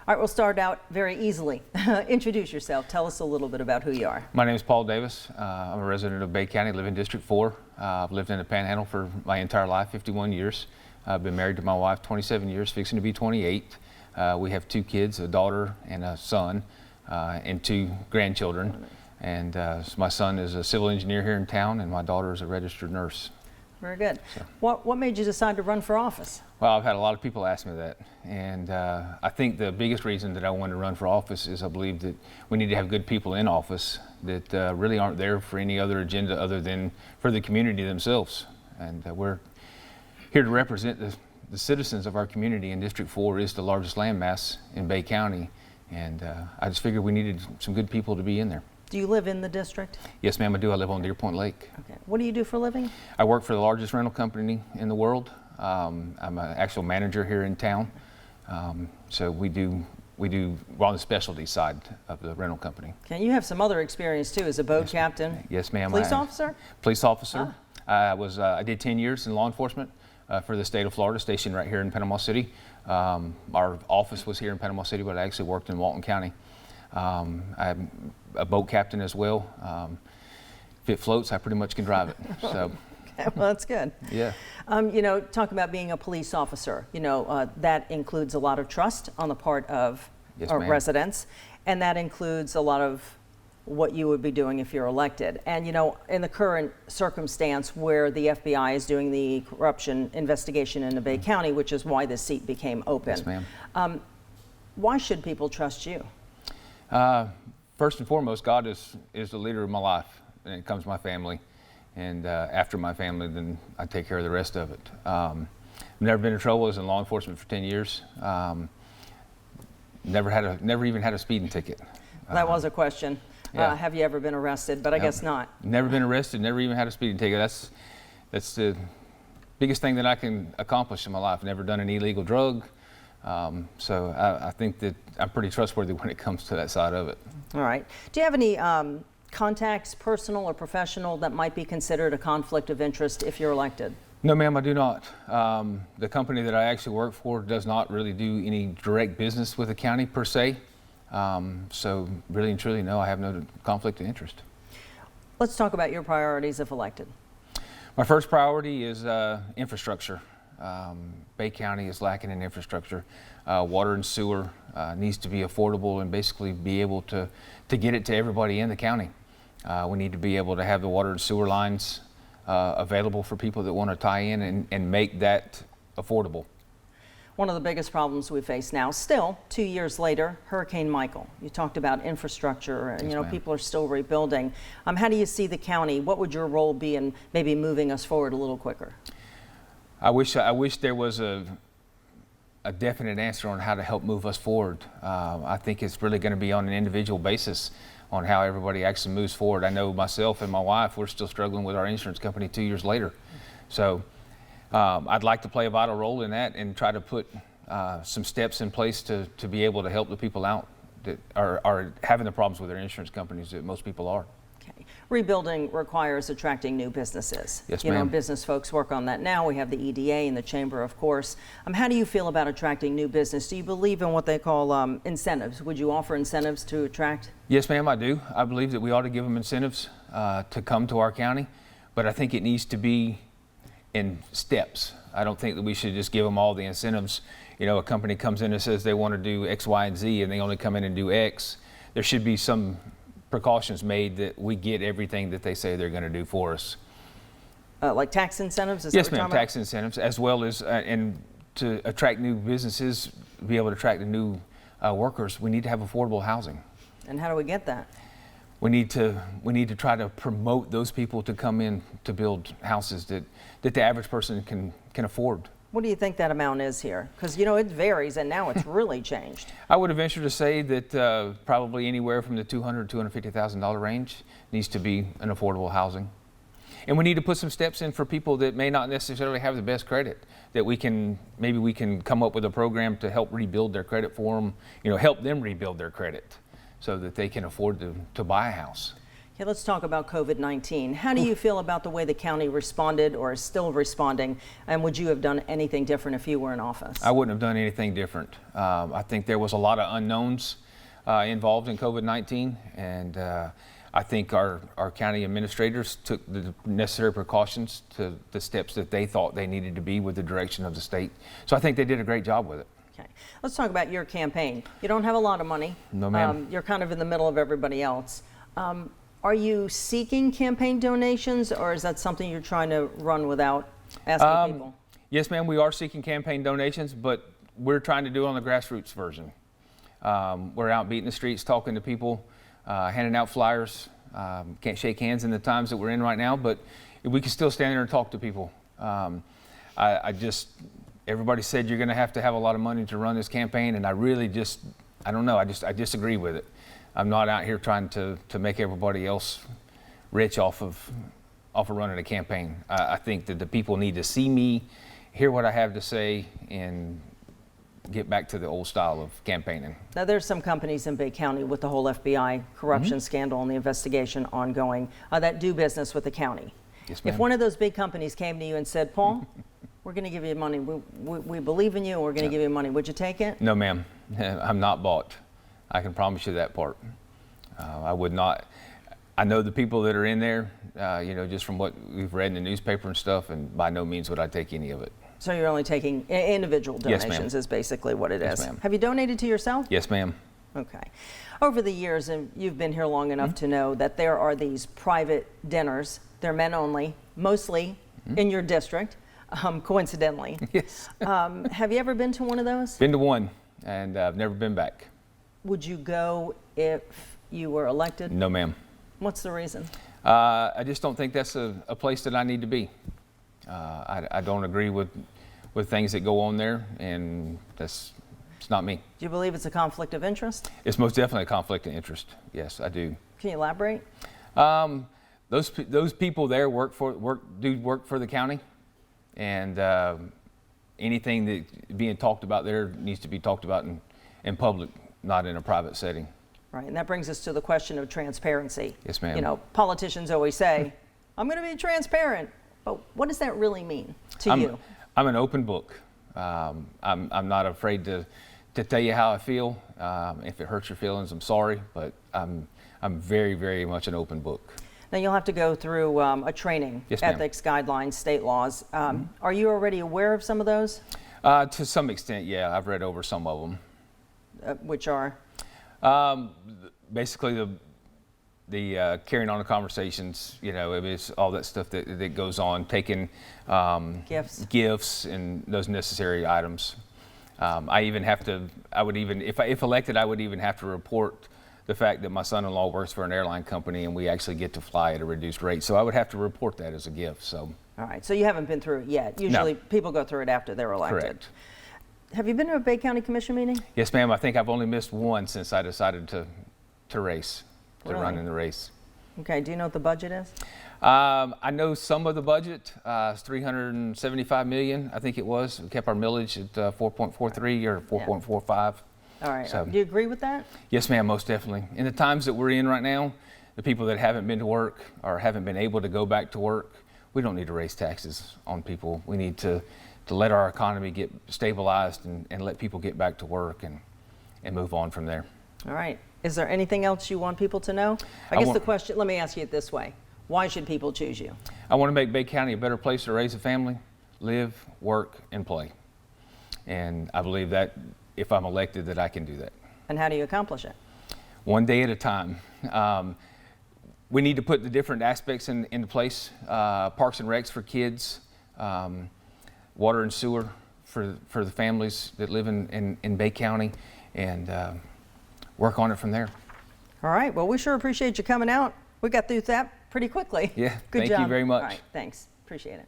All right, we'll start out very easily. Introduce yourself. Tell us a little bit about who you are. My name is Paul Davis. I'm a resident of Bay County, live in District 4. I've lived in the Panhandle for my entire life, 51 years. I've been married to my wife 27 years, fixing to be 28. We have 2 kids, a daughter and a son, and 2 grandchildren. And so my son is a civil engineer here in town, and my daughter is a registered nurse. Very good. So, what made you decide to run for office? well, I've had a lot of people ask me that, and I think the biggest reason that I wanted to run for office is I believe that we need to have good people in office that really aren't there for any other agenda other than for the community themselves. And we're here to represent the citizens of our community, and District 4 is the largest landmass in Bay County, and I just figured we needed some good people to be in there. Do you live in the district? Yes, ma'am, I do. I live on Deer Point Lake. Okay. What do you do for a living? I work for the largest rental company in the world. I'm an actual manager here in town. So we're on the specialty side of the rental company. Okay. You have some other experience too as a boat captain. Yes, ma'am. Police officer? Police officer. I did 10 years in law enforcement for the state of Florida, stationed right here in Panama City. Our office was here in Panama City, but I actually worked in Walton County. I'm a boat captain as well. If it floats, I pretty much can drive it. So. Okay, well, that's good. Yeah. You know, talk about being a police officer. You know, that includes a lot of trust on the part of Yes, ma'am. residents, and that includes a lot of what you would be doing if you're elected. And you know, in the current circumstance where the FBI is doing the corruption investigation in the Bay County, which is why this seat became open. Yes, ma'am. Why should people trust you? First and foremost, God is the leader of my life, and it comes my family. And after my family, then I take care of the rest of it. I've never been in trouble. I was in law enforcement for 10 years. Never even had a speeding ticket. That was a question. Yeah. Have you ever been arrested? But I guess not. Never been arrested, never even had a speeding ticket. That's the biggest thing that I can accomplish in my life. Never done an illegal drug. So I think that I'm pretty trustworthy when it comes to that side of it. All right. Do you have any contacts, personal or professional, that might be considered a conflict of interest if you're elected? No, ma'am, I do not. The company that I actually work for does not really do any direct business with the county per se. So really and truly, no, I have no conflict of interest. Let's talk about your priorities if elected. My first priority is infrastructure. Bay County is lacking in infrastructure. Water and sewer needs to be affordable and basically be able to get it to everybody in the county. We need to be able to have the water and sewer lines available for people that want to tie in and make that affordable. One of the biggest problems we face now, still 2 years later, Hurricane Michael. You talked about infrastructure, and Yes, you know, ma'am. people are still rebuilding. How do you see the county? What would your role be in maybe moving us forward a little quicker? I wish there was a definite answer on how to help move us forward. I think it's really going to be on an individual basis on how everybody actually moves forward. I know myself and my wife, we're still struggling with our insurance company 2 years later. So I'd like to play a vital role in that and try to put some steps in place to be able to help the people out that are having the problems with their insurance companies that most people are. Okay. Rebuilding requires attracting new businesses. Yes, you know, ma'am. business folks work on that now. We have the EDA and the Chamber, of course. How do you feel about attracting new business? Do you believe in what they call incentives? Would you offer incentives to attract? Yes, ma'am, I do. I believe that we ought to give them incentives to come to our county, but I think it needs to be in steps. I don't think that we should just give them all the incentives. You know, a company comes in and says they want to do X, Y, and Z, and they only come in and do X. There should be some precautions made that we get everything that they say they're going to do for us. Like tax incentives? Is that Yes, what you're ma'am, talking tax incentives, as well as, and to attract new businesses, be able to attract the new workers, we need to have affordable housing. about? And how do we get that? We need to try to promote those people to come in to build houses that the average person can afford. What do you think that amount is here? Because, you know, it varies, and now it's really changed. I would venture to say that probably anywhere from the $200,000 to $250,000 range needs to be an affordable housing. And we need to put some steps in for people that may not necessarily have the best credit, that maybe we can come up with a program to help rebuild their credit for them, you know, help them rebuild their credit so that they can afford to buy a house. Okay, let's talk about COVID-19. How do you feel about the way the county responded or is still responding? And would you have done anything different if you were in office? I wouldn't have done anything different. I think there was a lot of unknowns involved in COVID-19, and I think our county administrators took the necessary precautions to the steps that they thought they needed to be with the direction of the state. So I think they did a great job with it. Okay, let's talk about your campaign. You don't have a lot of money. No, ma'am. You're kind of in the middle of everybody else. Are you seeking campaign donations, or is that something you're trying to run without asking people? Yes, ma'am, we are seeking campaign donations, but we're trying to do it on the grassroots version. We're out beating the streets, talking to people, handing out flyers. Can't shake hands in the times that we're in right now, but we can still stand there and talk to people. Everybody said you're going to have a lot of money to run this campaign, and I don't know, I disagree with it. I'm not out here trying to make everybody else rich off of running a campaign. I think that the people need to see me, hear what I have to say, and get back to the old style of campaigning. Now, there's some companies in Bay County with the whole FBI corruption scandal and the investigation ongoing that do business with the county. Yes, ma'am. If one of those big companies came to you and said, Paul, we're going to give you money, we believe in you, and we're going to give you money, would you take it? No, ma'am. I'm not bought. I can promise you that part. I would not. I know the people that are in there, just from what we've read in the newspaper and stuff, and by no means would I take any of it. So you're only taking individual Yes, donations ma'am. is basically what it is. Yes, ma'am. Have you donated to yourself? Yes, ma'am. Okay. Over the years, and you've been here long enough to know that there are these private dinners. They're men only, mostly in your district, coincidentally. Yes. Have you ever been to one of those? Been to one, and I've never been back. Would you go if you were elected? No, ma'am. What's the reason? I just don't think that's a place that I need to be. I don't agree with things that go on there, and it's not me. Do you believe it's a conflict of interest? It's most definitely a conflict of interest. Yes, I do. Can you elaborate? Those people there work for the county, and anything that being talked about there needs to be talked about in public, not in a private setting. Right, and that brings us to the question of transparency. Yes, ma'am. You know, politicians always say, I'm going to be transparent, but what does that really mean to you? I'm an open book. I'm not afraid to tell you how I feel. If it hurts your feelings, I'm sorry, but I'm very, very much an open book. Now, you'll have to go through a training, Yes, ma'am. ethics, guidelines, state laws. Are you already aware of some of those? To some extent, yeah. I've read over some of them. Which are? Basically, the carrying on the conversations, it was all that stuff that goes on, taking gifts and those necessary items. If elected, I would even have to report the fact that my son-in-law works for an airline company and we actually get to fly at a reduced rate. So I would have to report that as a gift. So. All right, so you haven't been through it yet. Usually people go through it after they're elected. Correct. Have you been to a Bay County Commission meeting? Yes, ma'am. I think I've only missed one since I decided to race, to Really? run in the race. Okay, do you know what the budget is? I know some of the budget. It's $375 million, I think it was. We kept our millage at 4.43 or 4.45. All right, So. do you agree with that? Yes, ma'am, most definitely. In the times that we're in right now, the people that haven't been to work or haven't been able to go back to work, we don't need to raise taxes on people. We need to let our economy get stabilized and let people get back to work and move on from there. All right. Is there anything else you want people to know? I guess the question, let me ask you it this way. Why should people choose you? I want to make Bay County a better place to raise a family, live, work, and play. And I believe that if I'm elected that I can do that. And how do you accomplish it? One day at a time. We need to put the different aspects into place. Parks and recs for kids, water and sewer for the families that live in Bay County, and work on it from there. All right. Well, we sure appreciate you coming out. We got through that pretty quickly. Yeah, Good thank job. you very much. All right, thanks. Appreciate it.